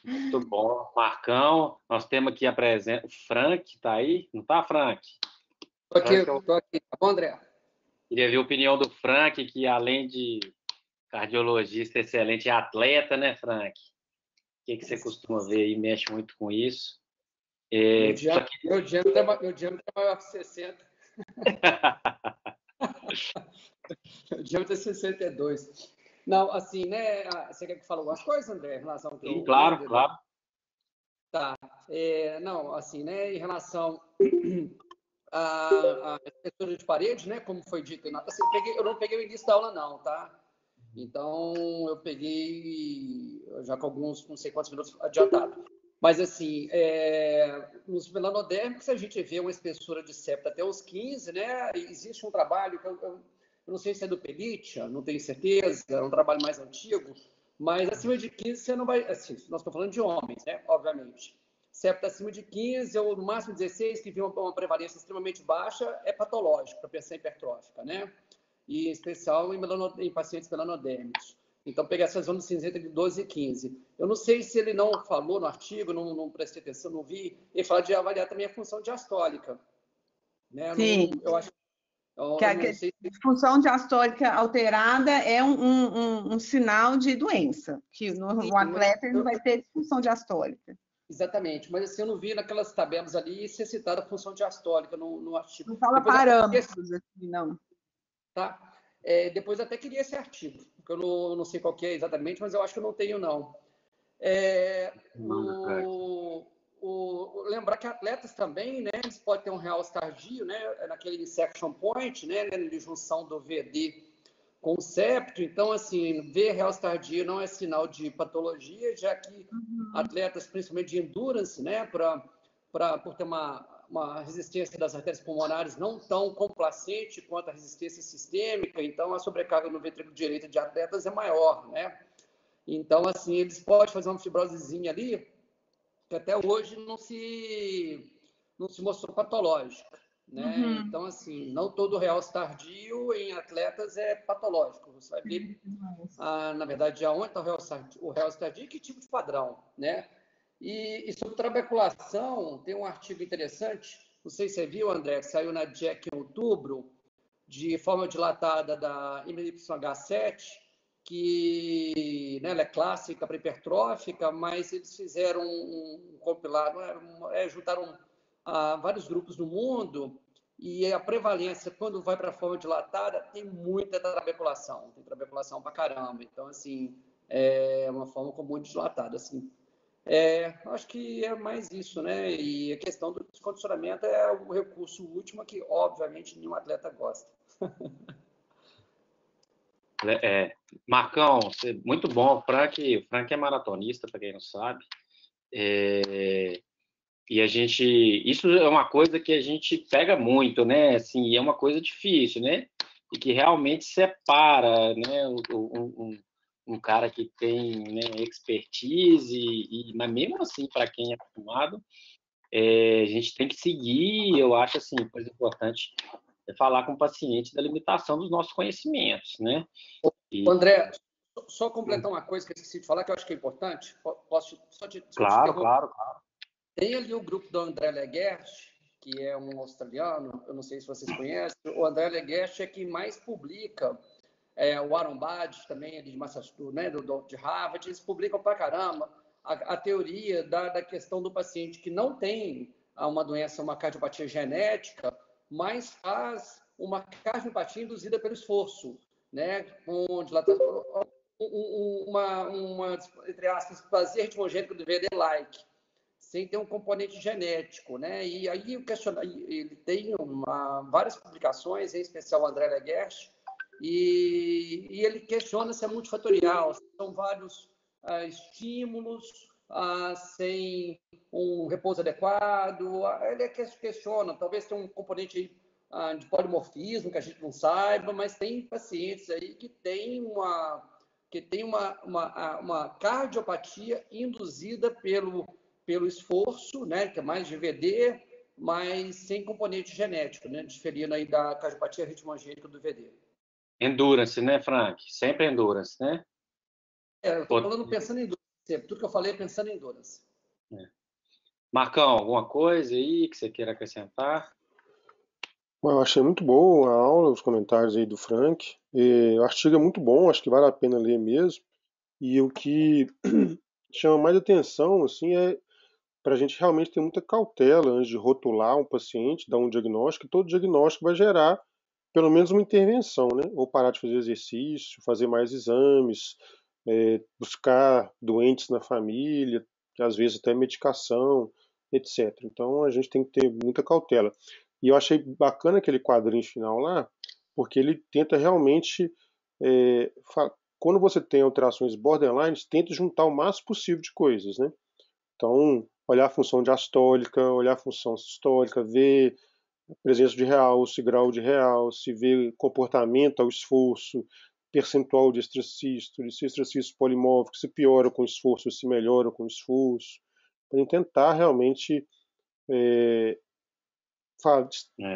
Muito bom. Marcão, nós temos aqui a presença. O Frank está aí? Não está, Frank? Estou aqui. Tá bom, André? Queria ver a opinião do Frank, que além de cardiologista excelente, é atleta, né, Frank? O que você costuma ver aí? Mexe muito com isso. Meu diâmetro é maior que 60. Meu diâmetro é 62. Não, assim, né? Você quer que eu fale algumas coisas, André, em relação ao que Sim, claro, claro. Tá. Não, assim, né? Em relação a estrutura de parede, né? Como foi dito, assim, eu não peguei o início da aula, não, tá? Então, eu peguei já com alguns, não sei quantos minutos adiantado. Mas, assim, nos melanodérmicos, a gente vê uma espessura de septo até os 15, né? Existe um trabalho que eu não sei se é do Pelitia, não tenho certeza, é um trabalho mais antigo, mas acima de 15 você não vai... Assim, nós estamos falando de homens, né? Obviamente. Septo acima de 15 ou no máximo 16, que vê uma prevalência extremamente baixa, é patológico para pensar hipertrófica, né? E em especial em pacientes melanodérmicos. Então, pegar essa zona cinzenta de 12 e 15. Eu não sei se ele não falou no artigo, não prestei atenção, não vi. Ele fala de avaliar também a função diastólica. Né? Sim. Eu acho que a função diastólica alterada é um sinal de doença, que no atleta ele não vai ter disfunção diastólica. Exatamente, mas assim, eu não vi naquelas tabelas ali ser citada a função diastólica no artigo. Não fala parâmetros aqui, não. Tá. Depois até queria esse artigo, porque eu não sei qual que é exatamente, mas eu acho que eu não tenho, não. Lembrar que atletas também, né, eles podem ter um realce tardio, né, naquele insection point, né, na junção do VD com o septo. Então, assim, ver realce tardio não é sinal de patologia, já que atletas principalmente de endurance, né, por ter uma resistência das artérias pulmonares não tão complacente quanto a resistência sistêmica, então a sobrecarga no ventrículo direito de atletas é maior, né? Então, assim, eles podem fazer uma fibrosezinha ali, que até hoje não se mostrou patológica, né? Então, assim, não todo realce tardio em atletas é patológico. Você vai ver, na verdade, aonde está o realce tardio e que tipo de padrão, né? E sobre trabeculação, tem um artigo interessante, não sei se você viu, André, que saiu na JACC em outubro, de forma dilatada da MYH7, que, né, ela é clássica para hipertrófica, mas eles fizeram um compilado, juntaram vários grupos no mundo, e a prevalência, quando vai para a forma dilatada, tem muita trabeculação, tem trabeculação para caramba. Então, assim, é uma forma comum de dilatada, assim. Acho que é mais isso, né? E a questão do descondicionamento é o recurso último que, obviamente, nenhum atleta gosta. Marcão, muito bom. O Frank é maratonista, para quem não sabe. E isso é uma coisa que a gente pega muito, né? Assim, é uma coisa difícil, né? E que realmente separa, né? Um cara que tem, né, expertise, mas mesmo assim, para quem é acostumado, a gente tem que seguir. Eu acho assim, coisa importante é falar com o paciente da limitação dos nossos conhecimentos, né? André, só completar uma coisa que eu esqueci de falar, que eu acho que é importante. Posso só te Claro. Tem ali o grupo do André Leguerch, que é um australiano, eu não sei se vocês conhecem. O André Leguerch é quem mais publica. O Aaron Bades também, ali de Massachusetts, né, de Harvard, eles publicam pra caramba a teoria da questão do paciente que não tem uma doença, uma cardiopatia genética, mas faz uma cardiopatia induzida pelo esforço, né, com dilatação, entre aspas, prazer ritmogênico do VD-like, sem ter um componente genético, né? E aí ele tem várias publicações, em especial o André Leguerch, e ele questiona se é multifatorial, se são vários estímulos sem um repouso adequado. Ele questiona, talvez tenha um componente de polimorfismo que a gente não saiba, mas tem pacientes aí que têm uma cardiopatia induzida pelo esforço, né, que é mais de VD, mas sem componente genético, né, diferindo aí da cardiopatia ritmogênica do VD. Endurance, né, Frank? Sempre endurance, né? Eu estou falando pensando em endurance. Tudo que eu falei é pensando em endurance. Marcão, alguma coisa aí que você queira acrescentar? Bom, eu achei muito boa a aula, os comentários aí do Frank. O artigo é muito bom, acho que vale a pena ler mesmo. E o que chama mais atenção, assim, é para a gente realmente ter muita cautela antes de rotular um paciente, dar um diagnóstico, e todo diagnóstico vai gerar pelo menos uma intervenção, né? Ou parar de fazer exercício, fazer mais exames, buscar doentes na família, que às vezes até medicação, etc. Então a gente tem que ter muita cautela. E eu achei bacana aquele quadrinho final lá, porque ele tenta realmente, quando você tem alterações borderlines, tenta juntar o máximo possível de coisas, né? Então, olhar a função diastólica, olhar a função sistólica, ver presença de realce, grau de realce, ver comportamento ao esforço, percentual de extracístole, se extracístole polimórfico, se piora com esforço, se melhora com esforço, para tentar realmente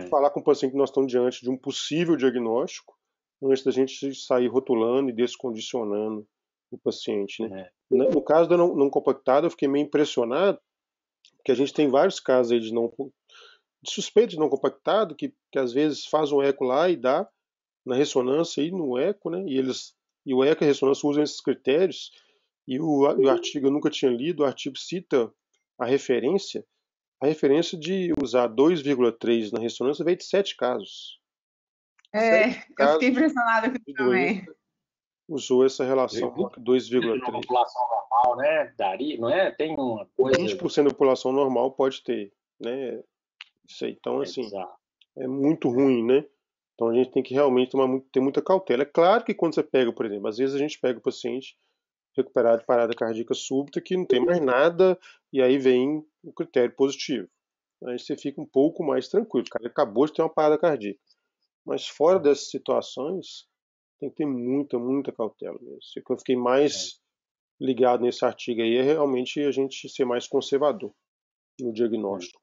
falar com o paciente que nós estamos diante de um possível diagnóstico, antes da gente sair rotulando e descondicionando o paciente, né? No caso da não compactada, eu fiquei meio impressionado, porque a gente tem vários casos aí de suspeito de não compactado, que às vezes faz um eco lá e dá na ressonância e no eco, né? E o eco e a ressonância usam esses critérios, e o artigo eu nunca tinha lido, o artigo cita a referência de usar 2,3 na ressonância veio de 7 casos. Eu fiquei impressionada com isso também. Usou essa relação, 2,3. Na população normal, né? Daria, não é? Tem uma coisa... 20% da população normal pode ter, né? Isso aí. Então, assim, é muito ruim, né? Então a gente tem que realmente ter muita cautela. É claro que quando você pega, por exemplo, às vezes a gente pega o paciente recuperar de parada cardíaca súbita, que não tem mais nada, e aí vem o critério positivo. Aí você fica um pouco mais tranquilo, o cara acabou de ter uma parada cardíaca. Mas fora dessas situações, tem que ter muita, muita cautela mesmo. O que eu fiquei mais ligado nesse artigo aí é realmente a gente ser mais conservador no diagnóstico.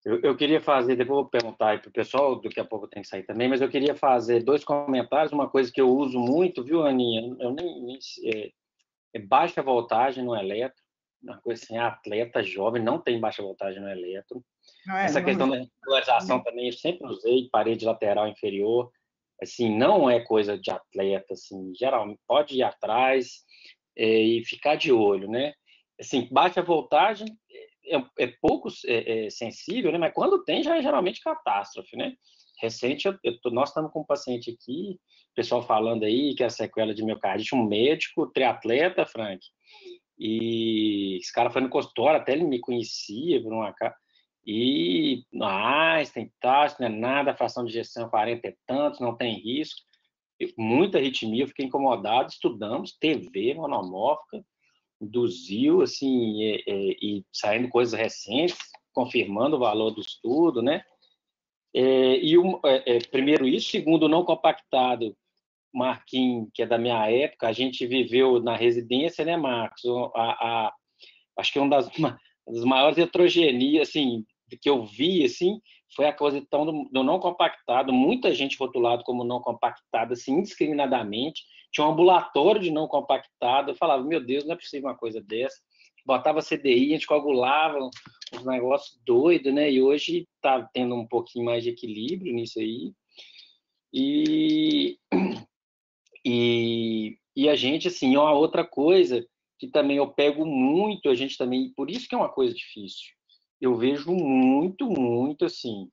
Eu queria fazer, depois eu vou perguntar aí para o pessoal, daqui a pouco eu tenho que sair também, mas eu queria fazer 2 comentários, uma coisa que eu uso muito, viu, Aninha? Eu nem é baixa voltagem no eletro, uma coisa assim, atleta jovem não tem baixa voltagem no eletro. Essa questão da regularização também eu sempre usei, parede lateral inferior, assim, não é coisa de atleta, assim, geralmente pode ir atrás e ficar de olho, né? Assim, baixa voltagem é pouco sensível, né? Mas quando tem, já é geralmente catástrofe, né? Recente, nós estamos com um paciente aqui, pessoal falando aí que é sequela de miocardite, um médico, triatleta, Frank, e esse cara foi no consultório, até ele me conhecia por uma cara, e Einstein, tal, não é nada, fração de ejeção 40 e tantos, não tem risco, muita arritmia, eu fiquei incomodado, estudamos, TV monomórfica, induziu, assim, e saindo coisas recentes, confirmando o valor do estudo, né? Primeiro isso, segundo, não compactado, Marquinhos, que é da minha época, a gente viveu na residência, né, Marcos? Acho que uma das maiores heterogeneias, assim, que eu vi, assim, foi a coisa então do não compactado, muita gente rotulado como não compactado, assim, indiscriminadamente. Tinha um ambulatório de não compactado. Eu falava, meu Deus, não é possível uma coisa dessa. Botava CDI, a gente coagulava uns negócios doidos, né? E hoje está tendo um pouquinho mais de equilíbrio nisso aí. E a gente, assim, é uma outra coisa que também eu pego muito, a gente também, por isso que é uma coisa difícil. Eu vejo muito, assim,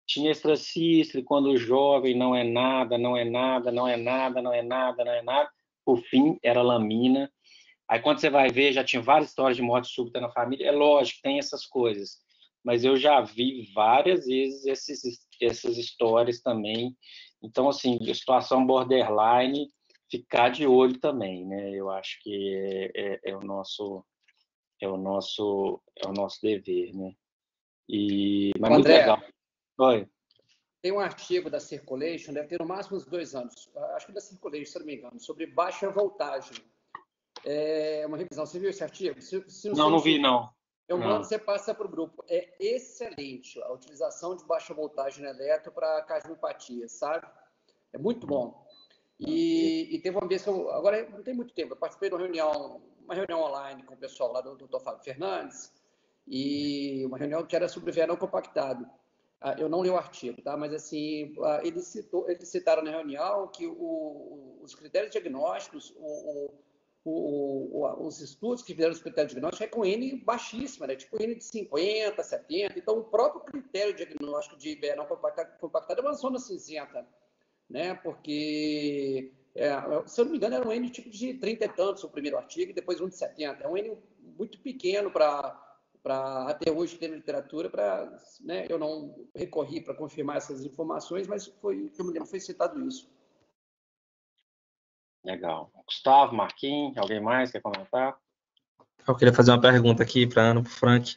tinha extracístole quando jovem, não é nada, não é nada, não é nada, não é nada, não é nada. Por fim, era lamina. Aí quando você vai ver, já tinha várias histórias de morte súbita na família. É lógico, tem essas coisas. Mas eu já vi várias vezes essas histórias também. Então, assim, de situação borderline, ficar de olho também, né? Eu acho que é o nosso dever, né? Mas muito André, legal. Oi. tem um artigo da Circulation, deve ter no máximo uns 2 anos, acho que da Circulation, se não me engano, sobre baixa voltagem. É uma revisão. Você viu esse artigo? Não vi, não. Eu mando, você passa para o grupo. É excelente a utilização de baixa voltagem no eletro para cardiopatia, sabe? É muito bom. E teve uma vez que agora não tem muito tempo, eu participei de uma reunião online com o pessoal lá do Dr. Fábio Fernandes, e uma reunião que era sobre VE não compactado. Eu não li o artigo, tá? Mas assim, eles citaram na reunião que os critérios diagnósticos, os estudos que fizeram os critérios diagnósticos é com N baixíssima, né? Tipo N de 50, 70. Então, o próprio critério diagnóstico de VE não compactado é uma zona cinzenta, né? Porque, se eu não me engano, era um N tipo de 30 e tantos o primeiro artigo, e depois um de 70. É um N muito pequeno para até hoje ter literatura, né? Eu não recorri para confirmar essas informações, mas foi, eu me lembro, foi citado isso. Legal. Gustavo, Marquinhos, alguém mais quer comentar? Eu queria fazer uma pergunta aqui para Ana, para o Frank.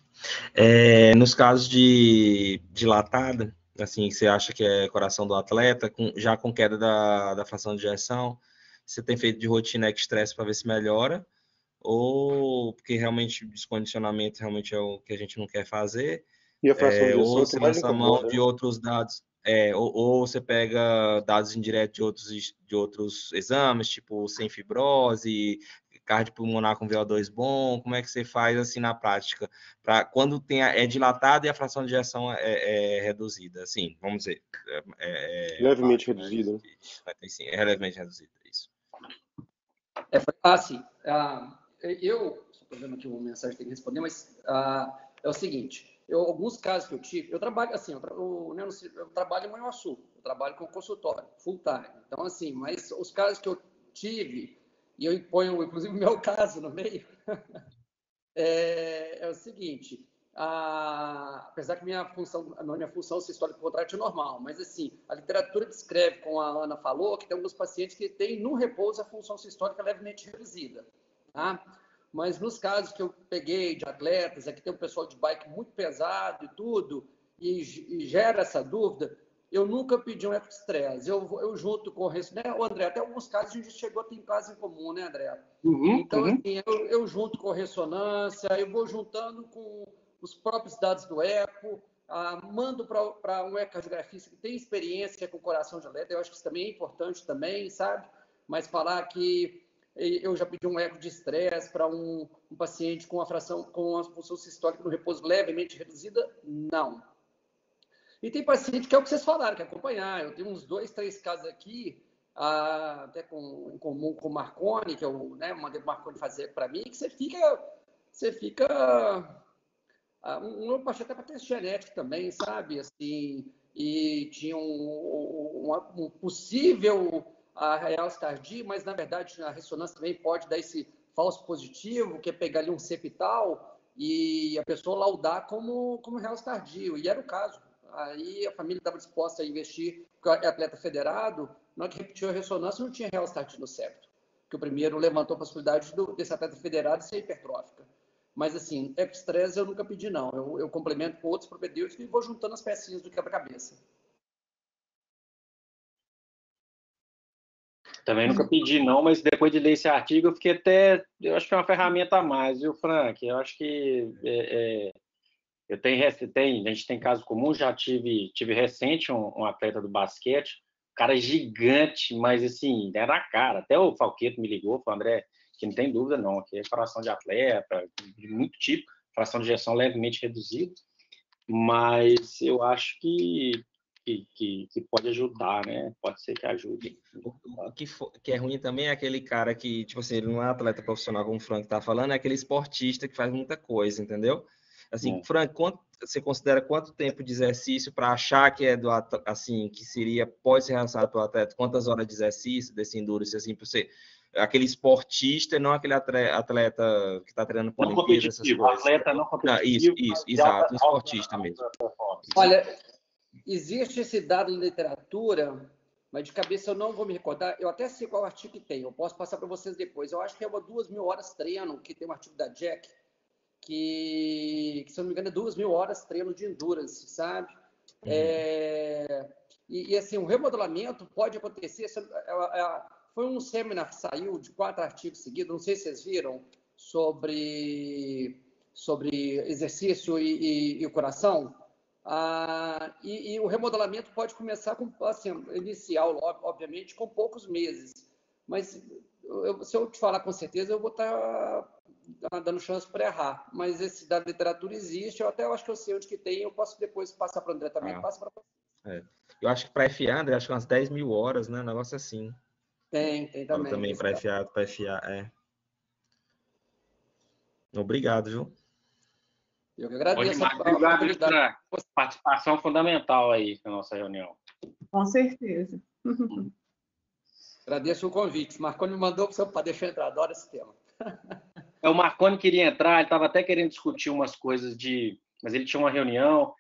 Nos casos de dilatada, assim, você acha que é coração do atleta, já com queda da fração de ejeção, você tem feito de rotina estresse para ver se melhora? Ou porque realmente descondicionamento realmente é o que a gente não quer fazer? E a fração de Ou ejeção você que mais lança a mão incomoda, de né? outros dados? Ou você pega dados indiretos de outros exames, tipo sem fibrose, cardiopulmonar com VO2 bom, como é que você faz assim na prática? Para quando é dilatado e a fração de ejeção é reduzida, assim, vamos dizer. Levemente Abaixo, né? reduzida, né? É levemente reduzida, isso. Sim. Eu estou vendo aqui uma mensagem que tem que responder, mas é o seguinte, alguns casos que eu tive, eu trabalho assim, eu trabalho em Manhuaçu, eu trabalho com consultório, full time. Então, assim, mas os casos que eu tive, e eu imponho, inclusive, o meu caso no meio, é o seguinte, apesar que a minha função sistólica contrátil é normal, mas assim, a literatura descreve, como a Ana falou, que tem alguns pacientes que têm no repouso a função sistólica levemente reduzida, tá? Mas nos casos que eu peguei de atletas, aqui tem um pessoal de bike muito pesado e tudo, e gera essa dúvida, eu nunca pedi um ecostresse. Eu junto com o resto, né, o André, até alguns casos a gente chegou a ter em casos em comum, né, André? Então, assim, eu junto com ressonância, eu vou juntando com os próprios dados do eco, mando para um ecocardiografista que tem experiência com coração de atleta, eu acho que isso também é importante também, sabe? Mas falar que eu já pedi um eco de estresse para um paciente com a função sistólica no repouso levemente reduzida, não. E tem paciente que é o que vocês falaram, que é acompanhar. Eu tenho uns 2, 3 casos aqui, até em comum com o Marconi, que eu mandei o Marconi fazer para mim, que você fica um paciente até para teste genético também, sabe? Assim, e tinha um possível realce tardio, mas na verdade a ressonância também pode dar esse falso positivo, que é pegar ali um septal e a pessoa laudar como realce tardio, e era o caso. Aí a família estava disposta a investir, porque é atleta federado, na hora que repetiu a ressonância não tinha realce tardio no septo, que o primeiro levantou a possibilidade desse atleta federado ser hipertrófica. Mas, assim, ecostresse eu nunca pedi, não. Eu complemento com outros propedêuticos e vou juntando as pecinhas do quebra-cabeça. Também nunca pedi, não, mas depois de ler esse artigo, eu fiquei até... Eu acho que é uma ferramenta a mais, viu, Frank? Eu acho que... a gente tem caso comum, já tive recente um atleta do basquete, cara gigante, mas, assim, era a cara. Até o Falqueto me ligou, falou, André, que não tem dúvida, não, que é fração de atleta, de muito tipo, fração de ejeção levemente reduzida, mas eu acho que pode ajudar, né? Pode ser que ajude. O que é ruim também é aquele cara que, tipo assim, ele não é atleta profissional, como o Frank tá falando, é aquele esportista que faz muita coisa, entendeu? Assim, Frank, você considera quanto tempo de exercício para achar que é assim, que pode ser relacionado pelo atleta? Quantas horas de exercício, desse endurance, assim, para você, aquele esportista e não aquele atleta que está treinando para Olimpíada, essas coisas. Atleta não competitivo. Isso, exato, um esportista mesmo. Olha, existe esse dado em literatura, mas de cabeça eu não vou me recordar. Eu até sei qual artigo que tem, eu posso passar para vocês depois. Eu acho que é 2.000 horas treino, que tem um artigo da Jack, que se eu não me engano, é 2.000 horas treino de endurance, sabe? E assim, o remodelamento pode acontecer. Foi um seminário que saiu de 4 artigos seguidos, não sei se vocês viram, sobre exercício e o coração. E o remodelamento pode começar com, assim, inicial, obviamente, com poucos meses. Mas se eu te falar com certeza, eu vou estar dando chance para errar. Mas esse da literatura existe, eu até acho que eu sei onde que tem, eu posso depois passar para o André também, passa para você. Eu acho que para FA, André, acho que umas 10.000 horas, né? Um negócio assim. Tem também. Para FA, Obrigado, viu? Eu que agradeço a oportunidade. Participação fundamental aí na nossa reunião. Com certeza. Agradeço o convite. O Marconi me mandou para deixar eu entrar, adoro esse tema. O Marconi queria entrar, ele estava até querendo discutir umas coisas mas ele tinha uma reunião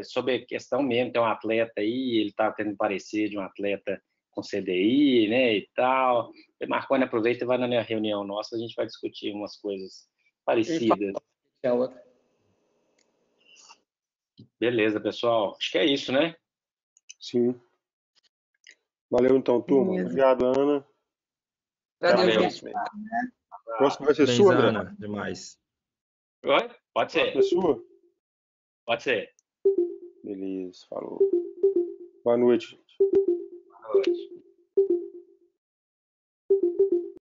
sobre a questão mesmo, tem um atleta aí, ele está tendo parecer de um atleta com CDI, né, e tal. O Marconi aproveita e vai na minha reunião nossa, a gente vai discutir umas coisas parecidas. Beleza, pessoal. Acho que é isso, né? Sim. Valeu então, turma. Obrigado, Ana. Valeu. O próximo vai ser sua, André? Ana, demais. Oi? Pode ser. É sua? Pode ser. Beleza, falou. Boa noite, gente. Boa noite.